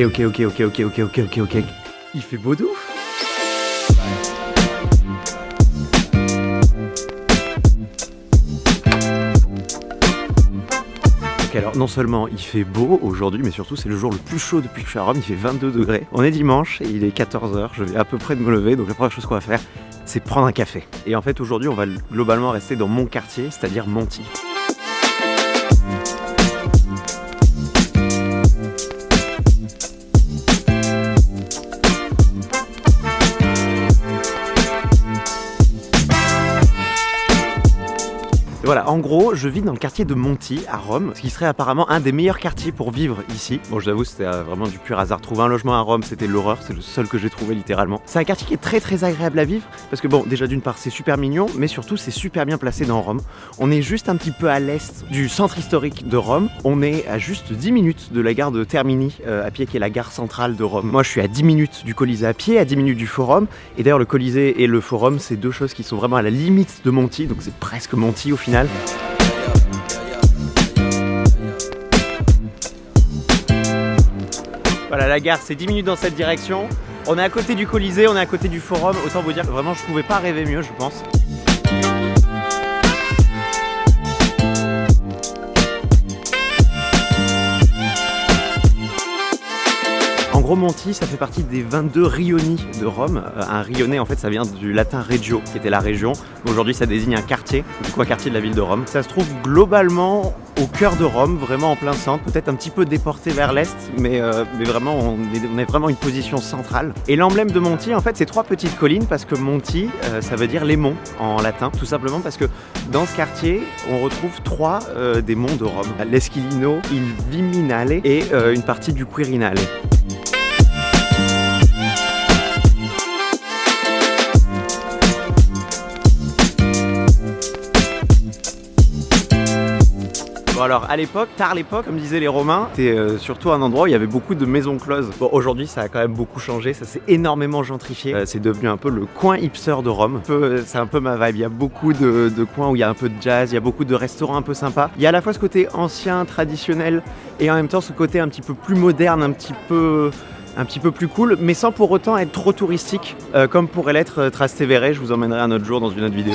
Ok. Il fait beau de ouf. Ok, alors non seulement il fait beau aujourd'hui, mais surtout c'est le jour le plus chaud depuis que je suis à Rome, il fait 22 degrés. On est dimanche et il est 14h, je vais à peu près de me lever, donc la première chose qu'on va faire, c'est prendre un café. Et en fait aujourd'hui on va globalement rester dans mon quartier, c'est-à-dire Monti. Voilà, en gros, je vis dans le quartier de Monti, à Rome, ce qui serait apparemment un des meilleurs quartiers pour vivre ici. Bon, j'avoue, c'était vraiment du pur hasard. Trouver un logement à Rome, c'était l'horreur, c'est le seul que j'ai trouvé littéralement. C'est un quartier qui est très agréable à vivre, parce que bon, déjà d'une part, c'est super mignon, mais surtout, c'est super bien placé dans Rome. On est juste un petit peu à l'est du centre historique de Rome. On est à juste 10 minutes de la gare de Termini, à pied, qui est la gare centrale de Rome. Moi, je suis à 10 minutes du Colisée à pied, à 10 minutes du Forum. Et d'ailleurs, le Colisée et le Forum, c'est deux choses qui sont vraiment à la limite de Monti, donc c'est presque Monti au final. Voilà, la gare c'est 10 minutes dans cette direction. On est à côté du Colisée, on est à côté du Forum. Autant vous dire que vraiment je pouvais pas rêver mieux, je pense. En gros, Monti, ça fait partie des 22 rioni de Rome. Un rione, en fait, ça vient du latin regio, qui était la région. Aujourd'hui, ça désigne un quartier, du coup un quartier de la ville de Rome. Ça se trouve globalement au cœur de Rome, vraiment en plein centre, peut-être un petit peu déporté vers l'est, mais vraiment, on est vraiment une position centrale. Et l'emblème de Monti, en fait, c'est trois petites collines, parce que Monti, ça veut dire les monts en latin, tout simplement parce que dans ce quartier, on retrouve trois des monts de Rome. L'Esquilino, il Viminale et une partie du Quirinale. Bon alors à l'époque, tard l'époque, comme disaient les Romains, c'était surtout un endroit où il y avait beaucoup de maisons closes. Bon aujourd'hui ça a quand même beaucoup changé, ça s'est énormément gentrifié, c'est devenu un peu le coin hipster de Rome. C'est un peu ma vibe, il y a beaucoup de coins où il y a un peu de jazz, il y a beaucoup de restaurants un peu sympas. Il y a à la fois ce côté ancien, traditionnel, et en même temps ce côté un petit peu plus moderne, un petit peu plus cool, mais sans pour autant être trop touristique, comme pourrait l'être Trastevere. Je vous emmènerai un autre jour dans une autre vidéo.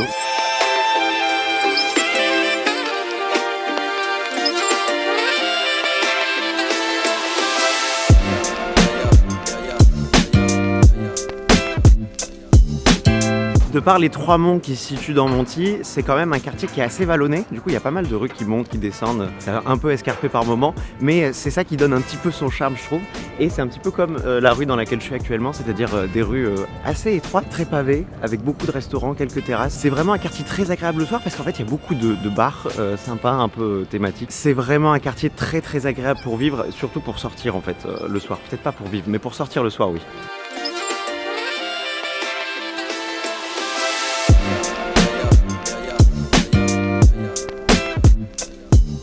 De par les trois monts qui se situent dans Monti, c'est quand même un quartier qui est assez vallonné. Du coup, il y a pas mal de rues qui montent, qui descendent. C'est un peu escarpé par moments, mais c'est ça qui donne un petit peu son charme, je trouve. Et c'est un petit peu comme la rue dans laquelle je suis actuellement, c'est-à-dire des rues assez étroites, très pavées, avec beaucoup de restaurants, quelques terrasses. C'est vraiment un quartier très agréable le soir parce qu'en fait, il y a beaucoup de bars sympas, un peu thématiques. C'est vraiment un quartier très agréable pour vivre, surtout pour sortir en fait le soir. Peut-être pas pour vivre, mais pour sortir le soir, oui.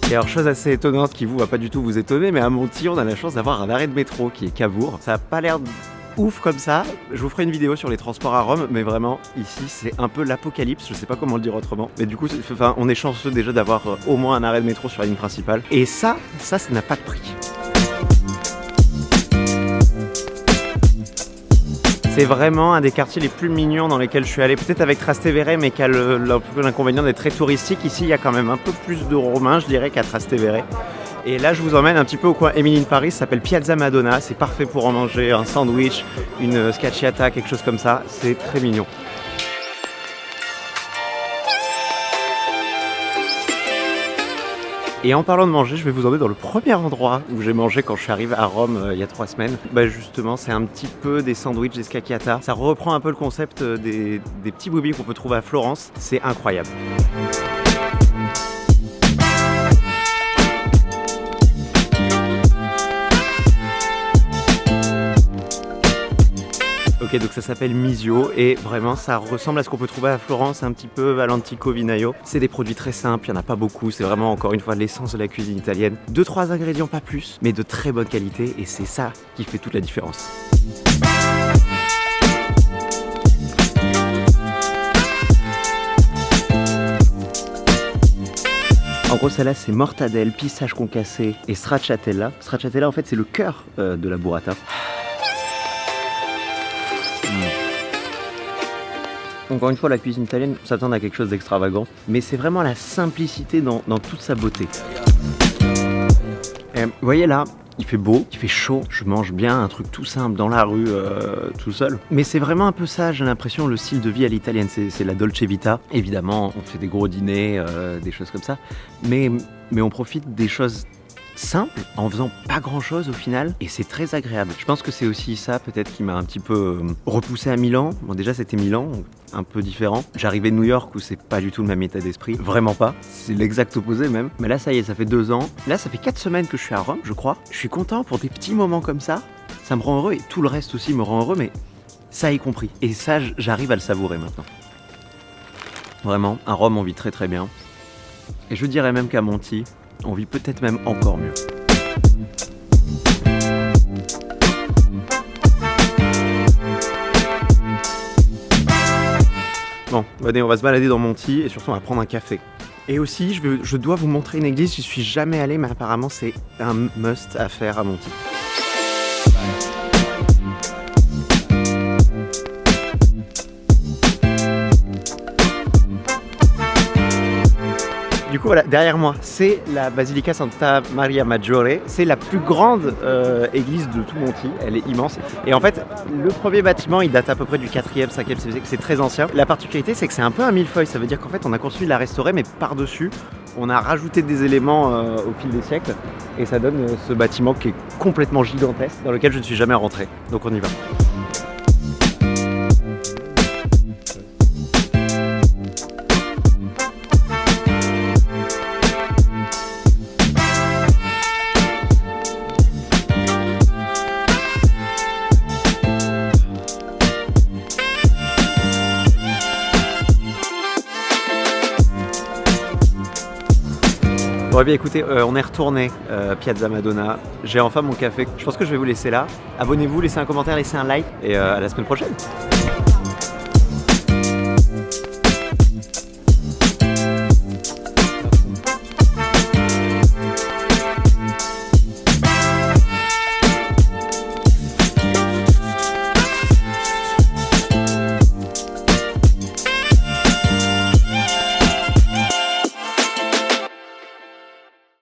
Et alors, chose assez étonnante qui va pas du tout vous étonner, mais à Monti, on a la chance d'avoir un arrêt de métro qui est Cavour. Ça a pas l'air ouf comme ça. Je vous ferai une vidéo sur les transports à Rome, mais vraiment, ici, c'est un peu l'apocalypse. Je sais pas comment le dire autrement. Mais du coup, on est chanceux déjà d'avoir au moins un arrêt de métro sur la ligne principale. Et ça n'a pas de prix. C'est vraiment un des quartiers les plus mignons dans lesquels je suis allé, peut-être avec Trastevere, mais qui a l'inconvénient d'être très touristique. Ici, il y a quand même un peu plus de Romains, je dirais, qu'à Trastevere. Et là, je vous emmène un petit peu au coin Émile in Paris, ça s'appelle Piazza Madonna. C'est parfait pour en manger un sandwich, une scacciata, quelque chose comme ça. C'est très mignon. Et en parlant de manger, je vais vous emmener dans le premier endroit où j'ai mangé quand je suis arrivé à Rome il y a 3 semaines. Bah justement, c'est un petit peu des sandwichs, des scacchiata. Ça reprend un peu le concept des petits bobis qu'on peut trouver à Florence. C'est incroyable. Ok, donc ça s'appelle Misio et vraiment ça ressemble à ce qu'on peut trouver à Florence, un petit peu à l'Antico Vinaio. C'est des produits très simples, il n'y en a pas beaucoup, c'est vraiment encore une fois l'essence de la cuisine italienne. 2-3 ingrédients, pas plus, mais de très bonne qualité et c'est ça qui fait toute la différence. En gros, celle-là, c'est mortadelle, pistache concassée et stracciatella. Stracciatella, en fait, c'est le cœur de la burrata. Encore une fois, la cuisine italienne s'attend à quelque chose d'extravagant, mais c'est vraiment la simplicité dans toute sa beauté. Et, vous voyez là, il fait beau, il fait chaud, je mange bien un truc tout simple dans la rue, tout seul. Mais c'est vraiment un peu ça, j'ai l'impression, le style de vie à l'italienne, c'est la dolce vita. Évidemment, on fait des gros dîners, des choses comme ça, mais on profite des choses simple, en faisant pas grand chose au final, et c'est très agréable. Je pense que c'est aussi ça peut-être qui m'a un petit peu repoussé à Milan. Bon, déjà c'était Milan, un peu différent. J'arrivais de New York où c'est pas du tout le même état d'esprit, vraiment pas, c'est l'exact opposé même. Mais là ça y est, ça fait 2 ans, là ça fait 4 semaines que je suis à Rome, je crois. Je suis content pour des petits moments comme ça me rend heureux, et tout le reste aussi me rend heureux, mais ça y compris. Et ça, j'arrive à le savourer maintenant. Vraiment, à Rome on vit très très bien, et je dirais même qu'à Monti, on vit peut-être même encore mieux. Bon, allez, on va se balader dans Monti et surtout on va prendre un café. Et aussi, je dois vous montrer une église, j'y suis jamais allé, mais apparemment c'est un must à faire à Monti. Du coup voilà, derrière moi, c'est la Basilica Santa Maria Maggiore. C'est la plus grande église de tout Monti, elle est immense. Et en fait, le premier bâtiment, il date à peu près du 4e, 5e, c'est très ancien. La particularité, c'est que c'est un peu un millefeuille, ça veut dire qu'en fait, on a continué de la restaurer, mais par-dessus, on a rajouté des éléments au fil des siècles. Et ça donne ce bâtiment qui est complètement gigantesque, dans lequel je ne suis jamais rentré. Donc on y va. Bon, bien écoutez, on est retourné Piazza Madonna. J'ai enfin mon café. Je pense que je vais vous laisser là. Abonnez-vous, laissez un commentaire, laissez un like et à la semaine prochaine.